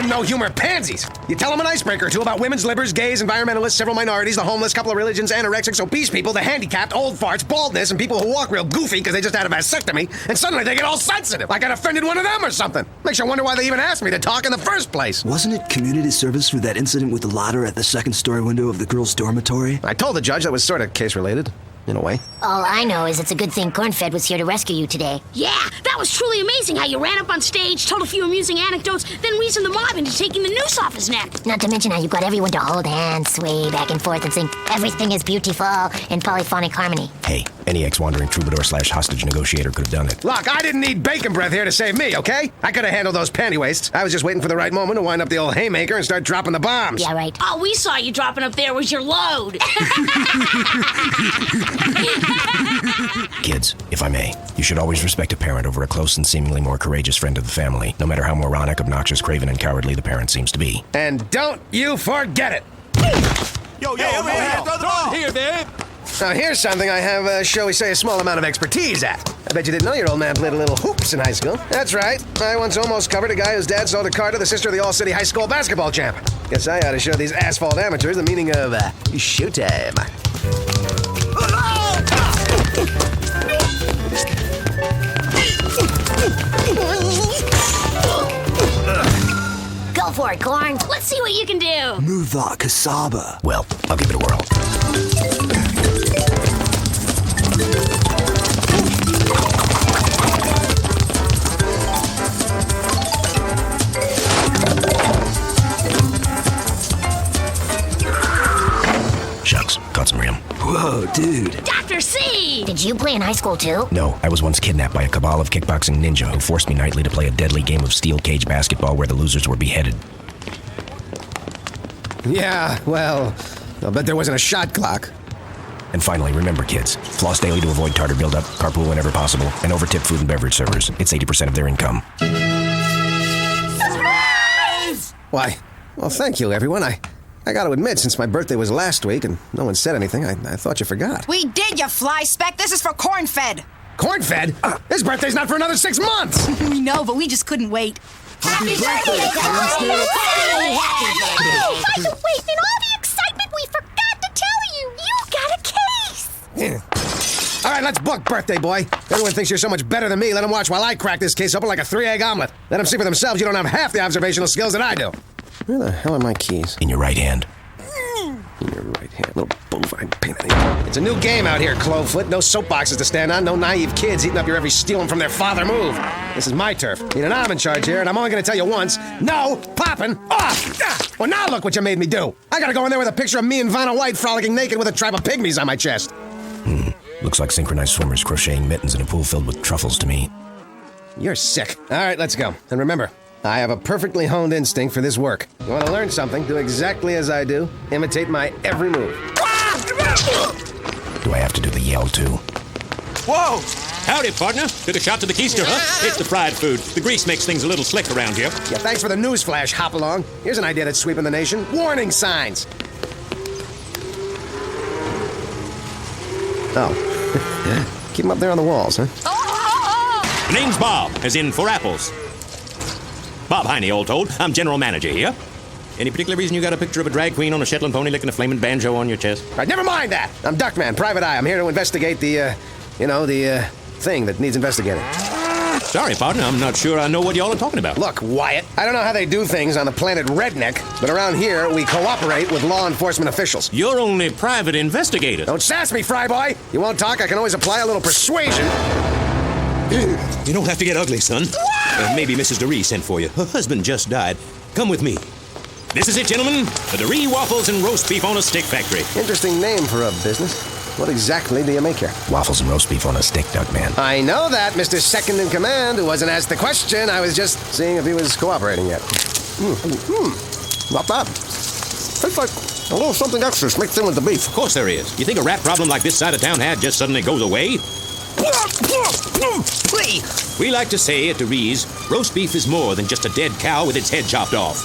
No-humor pansies. You tell them an icebreaker or two about women's livers, gays, environmentalists, several minorities, the homeless, couple of religions, anorexics, obese people, the handicapped, old farts, baldness, and people who walk real goofy because they just had a vasectomy, and suddenly they get all sensitive, like I'd offended one of them or something. Makes you wonder why they even asked me to talk in the first place. Wasn't it community service for that incident with the ladder at the second-story window of the girls' dormitory? I told the judge that was sort of case-related. In a way. All I know is it's a good thing Cornfed was here to rescue you today. Yeah, that was truly amazing how you ran up on stage, told a few amusing anecdotes, then reasoned the mob into taking the noose off his neck. Not to mention how you got everyone to hold hands, sway back and forth, and sing "Everything is Beautiful" in polyphonic harmony. Hey, any ex-wandering troubadour/hostage negotiator could have done it. Look, I didn't need bacon breath here to save me, okay? I could have handled those panty wastes. I was just waiting for the right moment to wind up the old haymaker and start dropping the bombs. Yeah, right. All we saw you dropping up there was your load. Kids, if I may, you should always respect a parent over a close and seemingly more courageous friend of the family, no matter how moronic, obnoxious, craven, and cowardly the parent seems to be. And don't you forget it! Yo, throw the ball here, babe! Now, here's something I have, shall we say, a small amount of expertise at. I bet you didn't know your old man played a little hoops in high school. That's right. I once almost covered a guy whose dad sold a car to the sister of the all-city high school basketball champ. Guess I ought to show these asphalt amateurs the meaning of, showtime. Go for it, Corn. Let's see what you can do. Move that cassava. Well, I'll give it a whirl. Shucks, caught some rhythm. Whoa, dude. Dr. C! Did you play in high school, too? No, I was once kidnapped by a cabal of kickboxing ninja who forced me nightly to play a deadly game of steel cage basketball where the losers were beheaded. Yeah, well, I'll bet there wasn't a shot clock. And finally, remember, kids, floss daily to avoid tartar buildup, carpool whenever possible, and overtip food and beverage servers. It's 80% of their income. Surprise! Why, well, thank you, everyone. I got to admit, since my birthday was last week and no one said anything, I thought you forgot. We did, you fly speck. This is for Cornfed. Cornfed? His birthday's not for another 6 months! We know, but we just couldn't wait. Happy birthday, Cornfed! By the way, in all the excitement, we forgot to tell you. You got a case. All right, let's book birthday boy. Everyone thinks you're so much better than me. Let them watch while I crack this case open like a 3-egg omelet. Let them see for themselves you don't have half the observational skills that I do. Where the hell are my keys? In your right hand. In your right hand, little bovine pain in the... It's a new game out here, Clovefoot. No soapboxes to stand on, no naive kids eating up your every stealing from their father move. This is my turf. You know, I'm in charge here, and I'm only gonna tell you once. No popping off! Well, now look what you made me do. I gotta go in there with a picture of me and Vanna White frolicking naked with a tribe of pygmies on my chest. Looks like synchronized swimmers crocheting mittens in a pool filled with truffles to me. You're sick. All right, let's go. And remember, I have a perfectly honed instinct for this work. You want to learn something, do exactly as I do. Imitate my every move. Do I have to do the yell, too? Whoa! Howdy, partner. Took a shot to the keister, huh? It's the fried food. The grease makes things a little slick around here. Yeah, thanks for the news flash, Hop-Along. Here's an idea that's sweeping the nation. Warning signs. Oh. Keep them up there on the walls, huh? The name's Bob, as in for apples. Bob Heine, all told. I'm general manager here. Any particular reason you got a picture of a drag queen on a Shetland pony licking a flaming banjo on your chest? All right, never mind that. I'm Duckman, private eye. I'm here to investigate the thing that needs investigating. Sorry, partner, I'm not sure I know what y'all are talking about. Look, Wyatt, I don't know how they do things on the planet Redneck, but around here, we cooperate with law enforcement officials. You're only private investigator. Don't sass me, Fryboy. You won't talk, I can always apply a little persuasion. You don't have to get ugly, son. Maybe Mrs. DeRee sent for you. Her husband just died. Come with me. This is it, gentlemen. The DeRee Waffles and Roast Beef on a Stick Factory. Interesting name for a business. What exactly do you make here? Waffles and roast beef on a stick, Duckman. I know that, Mr. Second in Command, who wasn't asked the question. I was just seeing if he was cooperating yet. Not bad. Tastes like a little something extra mixed in with the beef. Of course there is. You think a rat problem like this side of town had just suddenly goes away? We like to say at DeRee's, roast beef is more than just a dead cow with its head chopped off.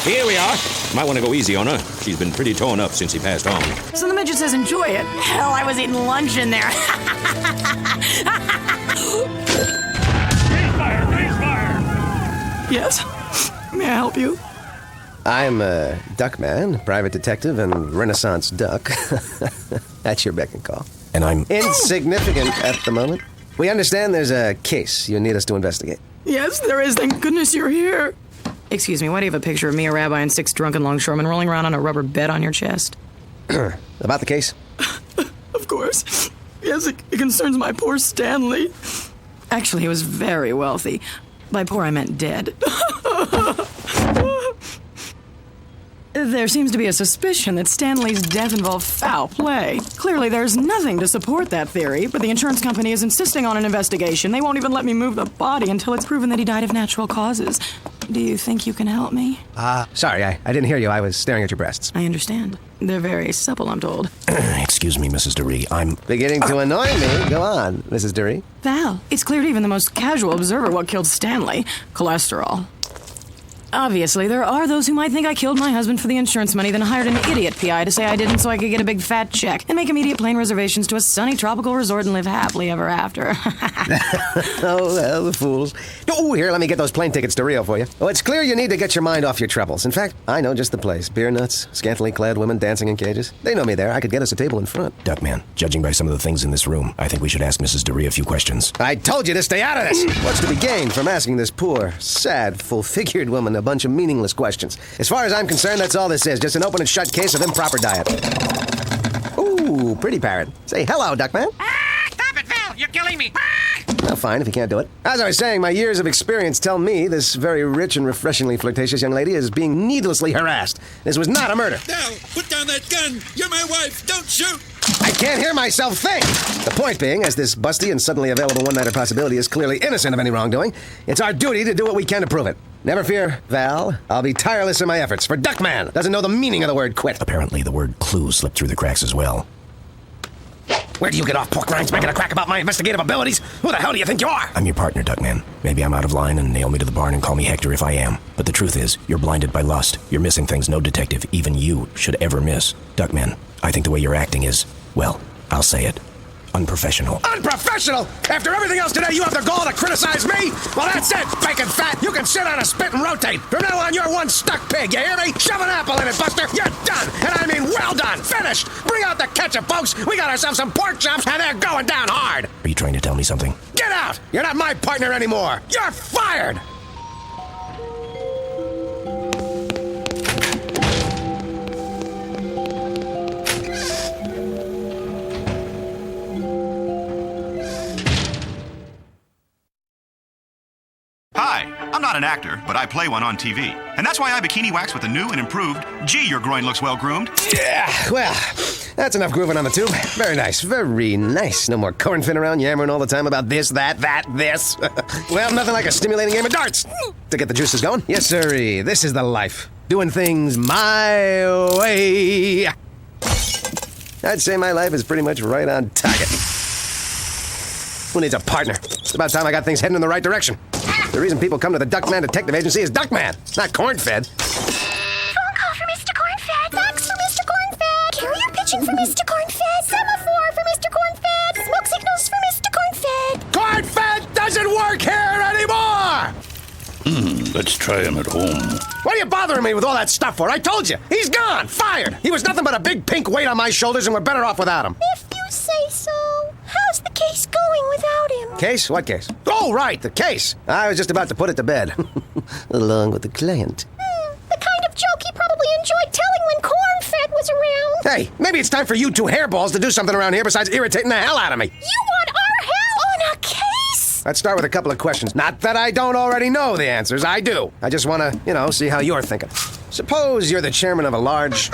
Here we are. Might want to go easy on her. She's been pretty torn up since he passed on. So the midget says enjoy it. Hell, I was eating lunch in there. Yes? May I help you? I'm Duckman, private detective and Renaissance duck. That's your beck and call. And I'm... Insignificant at the moment. We understand there's a case you need us to investigate. Yes, there is. Thank goodness you're here. Excuse me, why do you have a picture of me, a rabbi, and 6 drunken longshoremen rolling around on a rubber bed on your chest? About the case? Of course. Yes, it concerns my poor Stanley. Actually, he was very wealthy. By poor, I meant dead. There seems to be a suspicion that Stanley's death involved foul play. Clearly, there's nothing to support that theory, but the insurance company is insisting on an investigation. They won't even let me move the body until it's proven that he died of natural causes. Do you think you can help me? Sorry, I didn't hear you. I was staring at your breasts. I understand. They're very supple, I'm told. Excuse me, Mrs. DeRee. I'm... Beginning to annoy me. Go on, Mrs. DeRee. Val, it's clear to even the most casual observer what killed Stanley. Cholesterol. Obviously, there are those who might think I killed my husband for the insurance money, then hired an idiot PI to say I didn't so I could get a big fat check and make immediate plane reservations to a sunny tropical resort and live happily ever after. Oh, well, the fools. Oh, here, let me get those plane tickets to Rio for you. Oh, it's clear you need to get your mind off your troubles. In fact, I know just the place. Beer nuts, scantily clad women dancing in cages. They know me there. I could get us a table in front. Duckman, judging by some of the things in this room, I think we should ask Mrs. DeRee a few questions. I told you to stay out of this. What's to be gained from asking this poor, sad, full-figured woman a bunch of meaningless questions? As far as I'm concerned, that's all this is. Just an open and shut case of improper diet. Ooh, pretty parrot. Say hello, Duckman. Stop it, Val! You're killing me! Well, fine, if you can't do it. As I was saying, my years of experience tell me this very rich and refreshingly flirtatious young lady is being needlessly harassed. This was not a murder. Val, put down that gun! You're my wife! Don't shoot! I can't hear myself think! The point being, as this busty and suddenly available one-nighter possibility is clearly innocent of any wrongdoing, it's our duty to do what we can to prove it. Never fear, Val. I'll be tireless in my efforts, for Duckman doesn't know the meaning of the word quit. Apparently, the word clue slipped through the cracks as well. Where do you get off, pork rinds, making a crack about my investigative abilities? Who the hell do you think you are? I'm your partner, Duckman. Maybe I'm out of line and nail me to the barn and call me Hector if I am. But the truth is, you're blinded by lust. You're missing things no detective, even you, should ever miss. Duckman, I think the way you're acting is, well, I'll say it, unprofessional. Unprofessional? After everything else today, you have the gall to criticize me? Well, that's it, bacon fat. You can sit on a spit and rotate. From now on, you're one stuck pig, you hear me? Shove an apple in it, Buster. You're done. And I mean well done. Finished. Bring out the ketchup, folks. We got ourselves some pork chops, and they're going down hard. Are you trying to tell me something? Get out. You're not my partner anymore. You're fired. Hi, I'm not an actor, but I play one on TV. And that's why I bikini wax with the new and improved Gee, your groin looks well groomed. Yeah, well, that's enough grooving on the tube. Very nice, very nice. No more cornfin around yammering all the time about this, that, this. Well, nothing like a stimulating game of darts to get the juices going. Yes, sirree, this is the life. Doing things my way. I'd say my life is pretty much right on target. Who needs a partner? It's about time I got things heading in the right direction. The reason people come to the Duckman Detective Agency is Duckman, not corn-fed. Phone call for Mr. Cornfed. Fax for Mr. Cornfed. Carrier pigeon for Mr. Cornfed. Semaphore for Mr. Cornfed. Smoke signals for Mr. Cornfed. Corn-fed doesn't work here anymore! Let's try him at home. What are you bothering me with all that stuff for? I told you, he's gone, fired. He was nothing but a big pink weight on my shoulders, and we're better off without him. If you say so. How's the case going without him? Case? What case? Oh, right, the case. I was just about to put it to bed. Along with the client. The kind of joke he probably enjoyed telling when Cornfed was around. Hey, maybe it's time for you two hairballs to do something around here besides irritating the hell out of me. You want our hell on a case? Let's start with a couple of questions. Not that I don't already know the answers. I do. I just want to, see how you're thinking. Suppose you're the chairman of a large...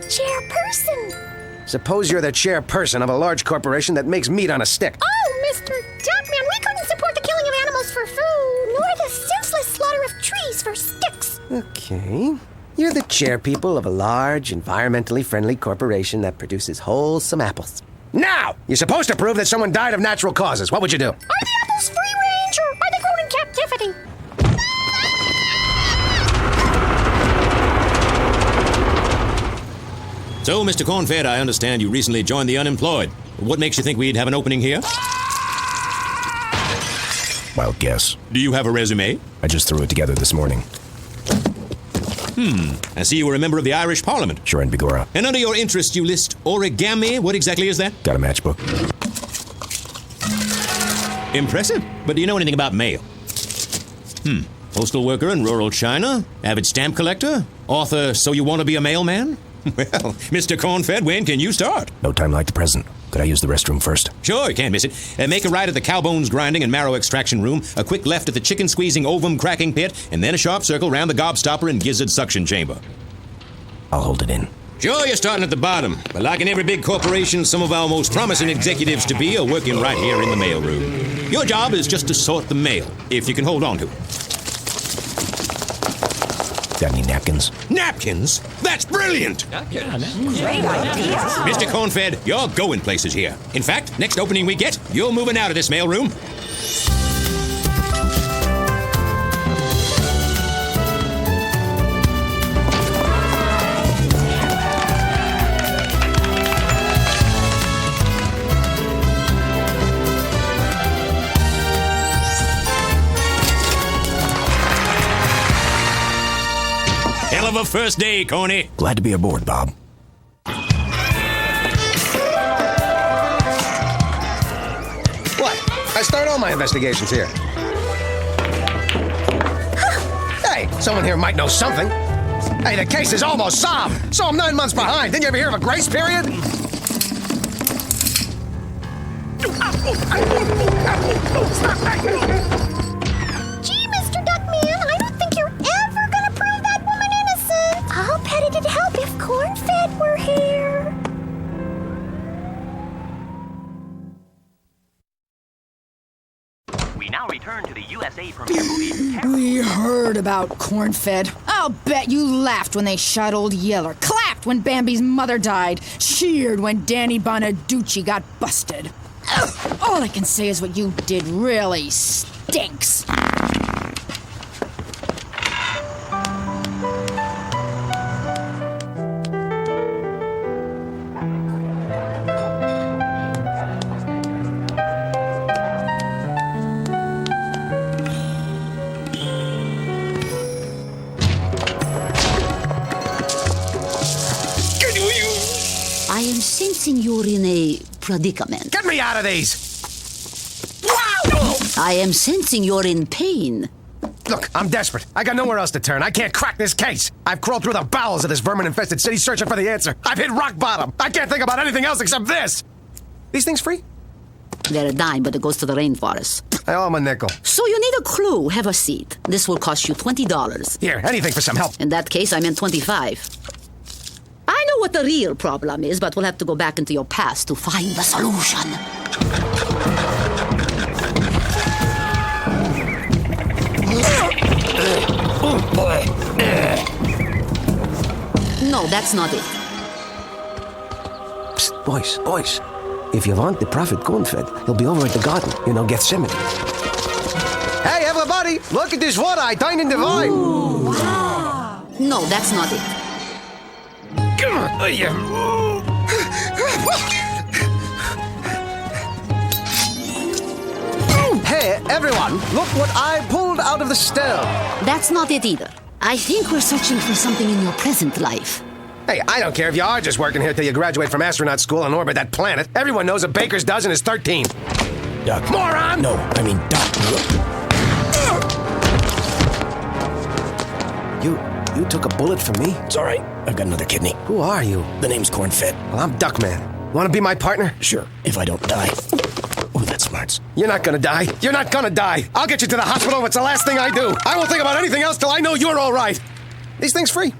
Chairperson. Suppose you're the chairperson of a large corporation that makes meat on a stick. Oh, Mr. Duckman, we couldn't support the killing of animals for food, nor the senseless slaughter of trees for sticks. Okay. You're the chairpeople of a large, environmentally friendly corporation that produces wholesome apples. Now, you're supposed to prove that someone died of natural causes. What would you do? Are the apples free range or are they grown in captivity? So, Mr. Cornfed, I understand you recently joined the unemployed. What makes you think we'd have an opening here? Wild guess. Do you have a resume? I just threw it together this morning. I see you were a member of the Irish Parliament. Sure, and Bigora. And under your interest, you list origami. What exactly is that? Got a matchbook. Impressive. But do you know anything about mail? Postal worker in rural China? Avid stamp collector? Author, So You Want to Be a Mailman? Well, Mr. Cornfed, when can you start? No time like the present. Could I use the restroom first? Sure, you can't miss it. Make a right at the cow bones grinding and marrow extraction room, a quick left at the chicken squeezing ovum cracking pit, and then a sharp circle round the gobstopper and gizzard suction chamber. I'll hold it in. Sure, you're starting at the bottom, but like in every big corporation, some of our most promising executives to be are working right here in the mail room. Your job is just to sort the mail, if you can hold on to it. Got any napkins? Napkins? That's brilliant! Great idea. Mr. Cornfed, you're going places here. In fact, next opening we get, you're moving out of this mailroom. Hell of a first day, Corny. Glad to be aboard, Bob. What? I start all my investigations here. Hey, someone here might know something. Hey, the case is almost solved, so I'm 9 months behind. Didn't you ever hear of a grace period? Gee, Mr. Duckman, I don't think you're ever gonna prove that woman innocent. I'll bet it'd help if Cornfed were here. We now return to the USA premiere movie. We heard about Cornfed. I'll bet you laughed when they shot Old Yeller, clapped when Bambi's mother died, cheered when Danny Bonaducci got busted. Ugh, all I can say is what you did really stinks. I am sensing you're in a predicament. Get me out of these! I am sensing you're in pain. Look, I'm desperate. I got nowhere else to turn. I can't crack this case. I've crawled through the bowels of this vermin-infested city searching for the answer. I've hit rock bottom. I can't think about anything else except this. These things free? They're a dime, but it goes to the rainforest. I owe him a nickel. So you need a clue. Have a seat. This will cost you $20. Here, anything for some help. In that case, I meant $25. I know what the real problem is, but we'll have to go back into your past to find the solution. No, that's not it. Psst, boys. If you want the prophet Cornfed, he'll be over at the garden, Gethsemane. Hey, everybody, look at this water I dined in the vine. Ooh, wow. No, that's not it. Hey, everyone, look what I pulled out of the stove. That's not it either. I think we're searching for something in your present life. Hey, I don't care if you are just working here till you graduate from astronaut school and orbit that planet. Everyone knows a baker's dozen is 13. Duck. Moron! No, I mean duck. You took a bullet from me? It's all right. I've got another kidney. Who are you? The name's Cornfed. Well, I'm Duckman. Want to be my partner? Sure, if I don't die. Oh, that's smart. sweethearts. You're not gonna die. You're not gonna die. I'll get you to the hospital if it's the last thing I do. I won't think about anything else till I know you're all right. These things free.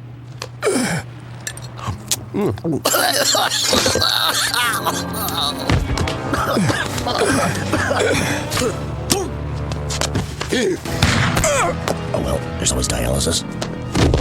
Oh well, there's always dialysis.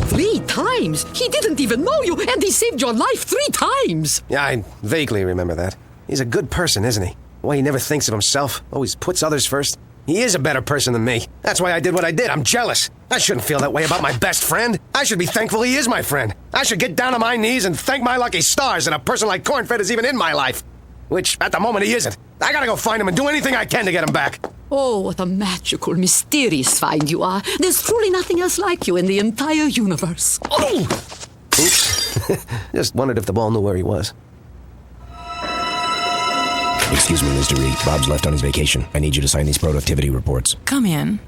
3 times? He didn't even know you, and he saved your life 3 times! Yeah, I vaguely remember that. He's a good person, isn't he? Why he never thinks of himself, always puts others first. He is a better person than me. That's why I did what I did. I'm jealous. I shouldn't feel that way about my best friend. I should be thankful he is my friend. I should get down on my knees and thank my lucky stars that a person like Cornfed is even in my life. Which, at the moment, he isn't. I gotta go find him and do anything I can to get him back. Oh, what a magical, mysterious find you are. There's truly nothing else like you in the entire universe. Oh! Oops. Just wondered if the ball knew where he was. Excuse me, Mr. Reed. Bob's left on his vacation. I need you to sign these productivity reports. Come in.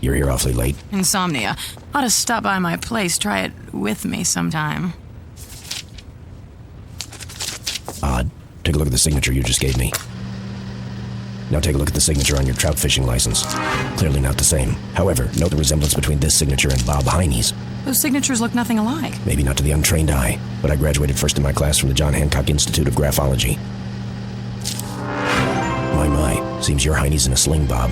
You're here awfully late. Insomnia. Ought to stop by my place. Try it with me sometime. Odd. Take a look at the signature you just gave me. Now take a look at the signature on your trout fishing license. Clearly not the same. However, note the resemblance between this signature and Bob Heine's. Those signatures look nothing alike. Maybe not to the untrained eye, but I graduated first in my class from the John Hancock Institute of Graphology. My. Seems your Heine's in a sling, Bob.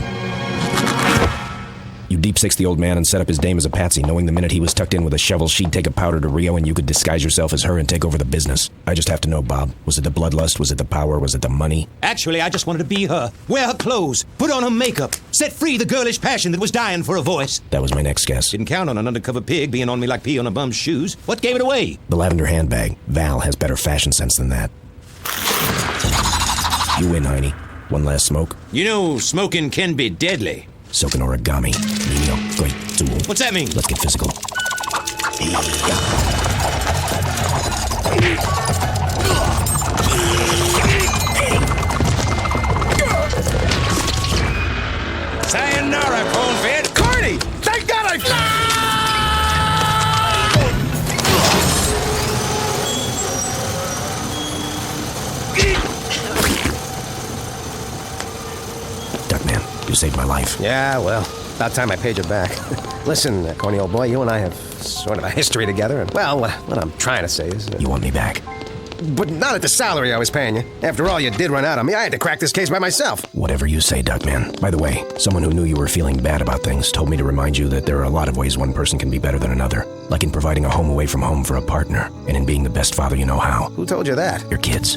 You deep-sixed the old man and set up his dame as a patsy, knowing the minute he was tucked in with a shovel, she'd take a powder to Rio and you could disguise yourself as her and take over the business. I just have to know, Bob. Was it the bloodlust? Was it the power? Was it the money? Actually, I just wanted to be her. Wear her clothes. Put on her makeup. Set free the girlish passion that was dying for a voice. That was my next guess. Didn't count on an undercover pig being on me like pee on a bum's shoes. What gave it away? The lavender handbag. Val has better fashion sense than that. You win, Heine. One last smoke. You know, smoking can be deadly. Silken origami. Nino, great tool. What's that mean? Let's get physical. Sayonara, Cornfed. Carney! Thank God Duckman, you saved my life. Yeah, well, about time I paid you back. Listen, Corny old boy, you and I have sort of a history together, and, well, what I'm trying to say is... You want me back? But not at the salary I was paying you. After all, you did run out on me. I had to crack this case by myself. Whatever you say, Duckman. By the way, someone who knew you were feeling bad about things told me to remind you that there are a lot of ways one person can be better than another. Like in providing a home away from home for a partner, and in being the best father you know how. Who told you that? Your kids.